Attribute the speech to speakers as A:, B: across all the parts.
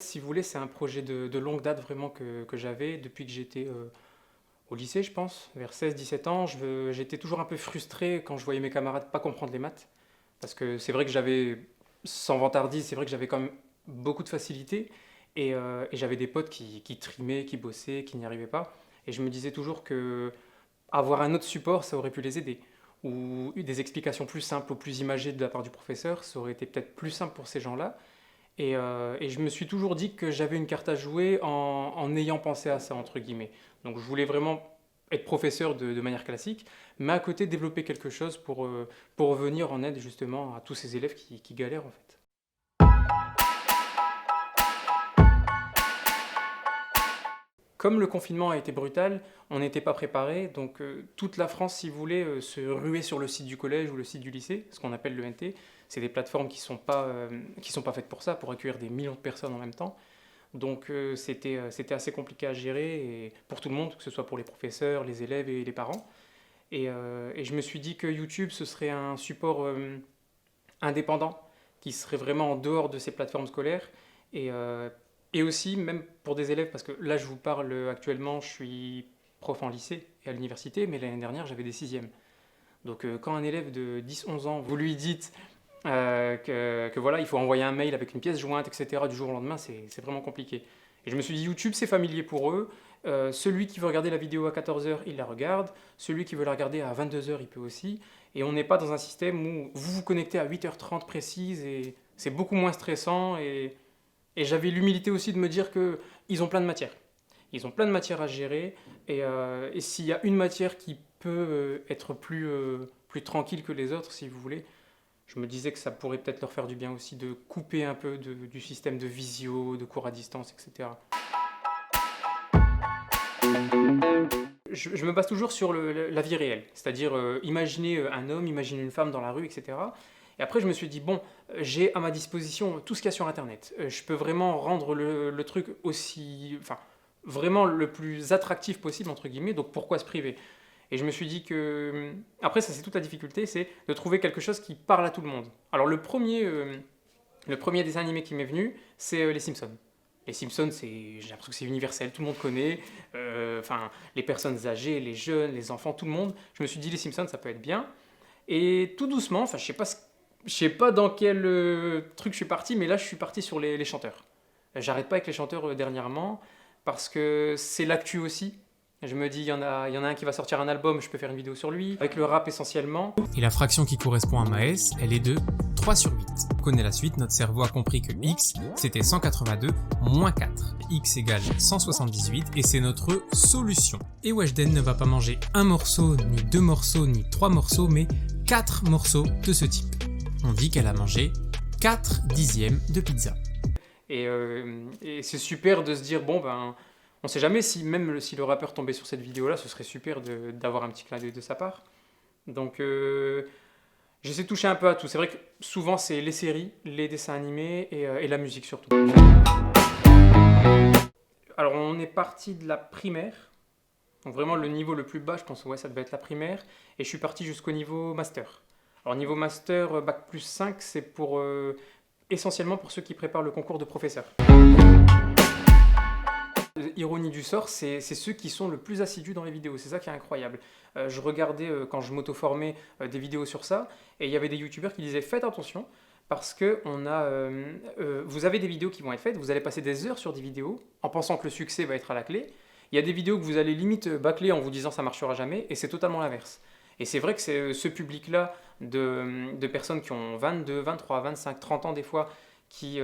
A: Si vous voulez, c'est un projet de longue date vraiment que j'avais depuis que j'étais au lycée, je pense, vers 16-17 ans. J'étais toujours un peu frustré quand je voyais mes camarades pas comprendre les maths. Parce que c'est vrai que j'avais, sans vantardise, c'est vrai que j'avais quand même beaucoup de facilité. Et j'avais des potes qui trimaient, qui bossaient, qui n'y arrivaient pas. Et je me disais toujours que avoir un autre support, ça aurait pu les aider. Ou des explications plus simples ou plus imagées de la part du professeur, ça aurait été peut-être plus simple pour ces gens-là. Et je me suis toujours dit que j'avais une carte à jouer en ayant pensé à ça, entre guillemets. Donc je voulais vraiment être professeur de manière classique, mais à côté développer quelque chose pour venir en aide justement à tous ces élèves qui galèrent en fait. Comme le confinement a été brutal, on n'était pas préparé, donc toute la France, si vous voulez, se ruait sur le site du collège ou le site du lycée, ce qu'on appelle le NT. C'est des plateformes qui sont pas faites pour ça, pour accueillir des millions de personnes en même temps. Donc c'était assez compliqué à gérer et pour tout le monde, que ce soit pour les professeurs, les élèves et les parents. Et je me suis dit que YouTube, ce serait un support indépendant qui serait vraiment en dehors de ces plateformes scolaires. Et, euh, et aussi, même pour des élèves, parce que là je vous parle actuellement, je suis prof en lycée et à l'université, mais l'année dernière j'avais des sixièmes. Donc quand un élève de 10-11 ans, vous lui dites que voilà, il faut envoyer un mail avec une pièce jointe, etc. du jour au lendemain, c'est vraiment compliqué. Et je me suis dit, YouTube, c'est familier pour eux. Celui qui veut regarder la vidéo à 14 heures, il la regarde. Celui qui veut la regarder à 22 heures, il peut aussi. Et on n'est pas dans un système où vous vous connectez à 8h30 précise et c'est beaucoup moins stressant. Et j'avais l'humilité aussi de me dire qu'ils ont plein de matières. Ils ont plein de matières à gérer. Et s'il y a une matière qui peut être plus tranquille que les autres, si vous voulez, je me disais que ça pourrait peut-être leur faire du bien aussi de couper un peu du système de visio, de cours à distance, etc. Je me base toujours sur la vie réelle, c'est-à-dire imaginer un homme, imaginer une femme dans la rue, etc. Et après, je me suis dit, bon, j'ai à ma disposition tout ce qu'il y a sur Internet. Je peux vraiment rendre le truc aussi, enfin, vraiment le plus attractif possible, entre guillemets, donc pourquoi se priver? Et je me suis dit que, après, ça c'est toute la difficulté, c'est de trouver quelque chose qui parle à tout le monde. Alors le premier dessin animé qui m'est venu, c'est Les Simpsons. Les Simpsons, j'ai l'impression que c'est universel, tout le monde connaît, enfin, les personnes âgées, les jeunes, les enfants, tout le monde. Je me suis dit, Les Simpsons, ça peut être bien. Et tout doucement, enfin, je sais pas dans quel truc je suis parti, mais là, je suis parti sur les chanteurs. J'arrête pas avec les chanteurs dernièrement, parce que c'est l'actu aussi. Je me dis, il y en a un qui va sortir un album, je peux faire une vidéo sur lui, avec le rap essentiellement.
B: Et la fraction qui correspond à Maes, elle est de 3/8. On connaît la suite, notre cerveau a compris que x, c'était 182 moins 4. X égale 178 et c'est notre solution. Et Weshden ne va pas manger un morceau, ni deux morceaux, ni trois morceaux, mais 4 morceaux de ce type. On dit qu'elle a mangé 4 dixièmes de pizza.
A: Et c'est super de se dire, bon ben, on sait jamais si même si le rappeur tombait sur cette vidéo-là, ce serait super d'avoir un petit clin d'œil de sa part. Donc j'essaie de toucher un peu à tout. C'est vrai que souvent c'est les séries, les dessins animés et la musique surtout. Alors on est parti de la primaire, donc vraiment le niveau le plus bas, je pense ouais ça devait être la primaire, et je suis parti jusqu'au niveau master. Alors niveau master, bac+5, c'est pour essentiellement pour ceux qui préparent le concours de professeur. Ironie du sort, c'est ceux qui sont le plus assidus dans les vidéos, c'est ça qui est incroyable. Je regardais quand je m'auto-formais des vidéos sur ça, et il y avait des youtubeurs qui disaient faites attention, parce que vous avez des vidéos qui vont être faites, vous allez passer des heures sur des vidéos en pensant que le succès va être à la clé. Il y a des vidéos que vous allez limite bâcler en vous disant ça marchera jamais, et c'est totalement l'inverse. Et c'est vrai que c'est ce public-là de personnes qui ont 22, 23, 25, 30 ans des fois, qui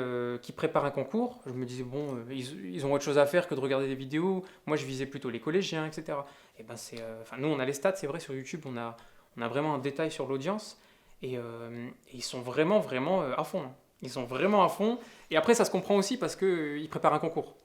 A: préparent un concours. Je me disais, bon, ils ont autre chose à faire que de regarder des vidéos. Moi, je visais plutôt les collégiens, etc. Et ben, enfin, nous, on a les stats, c'est vrai, sur YouTube, on a vraiment un détail sur l'audience. Et ils sont vraiment, vraiment à fond, hein. Ils sont vraiment à fond. Et après, ça se comprend aussi parce qu'ils préparent un concours.